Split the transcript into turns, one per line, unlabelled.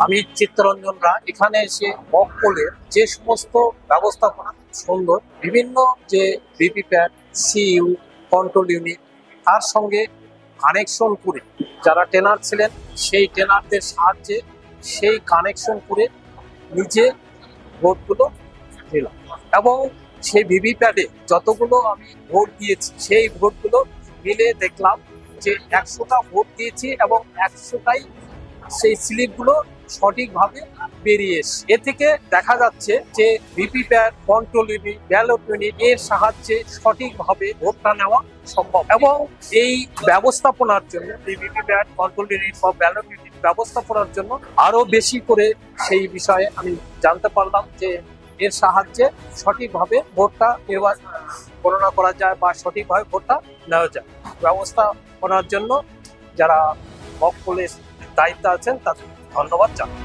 আমি চিত্তরঞ্জন রায়। এখানে এসে মকপলের যে সমস্ত ব্যবস্থাপনা সুন্দর, বিভিন্ন যে ভিভিপ্যাট, সিইউ, কন্ট্রোল ইউনিট, তার সঙ্গে কানেকশন করে যারা ট্রেনার ছিলেন সেই ট্রেনারদের সাহায্যে সেই কানেকশন করে নিজে ভোটগুলো দিলাম এবং সেই ভিভিপ্যাটে যতগুলো আমি ভোট দিয়েছি সেই ভোটগুলো মিলে দেখলাম যে 100টা ভোট দিয়েছি এবং 100টাই সেই স্লিপগুলো সঠিকভাবে বেরিয়ে এসে এ থেকে দেখা যাচ্ছে যে VVPAT, control unit, ballot unit এর সাহায্যে সঠিকভাবে ভোটটা নেওয়া সম্ভব এবং এই ব্যবস্থাপনার জন্য এই ভিভিপ্যাট, কন্ট্রোল ইউনিট বা ব্যালট ইউনিট ব্যবস্থাপনার জন্য আরো বেশি করে সেই বিষয়ে আমি জানতে পারলাম যে এর সাহায্যে সঠিকভাবে ভোটটা গণনা করা যায় বা সঠিকভাবে ভোটটা নেওয়া যায়। ব্যবস্থাপনার জন্য যারা মকপলের দায়িত্বে আছেন তাদের ধন্যবাদ জানাই।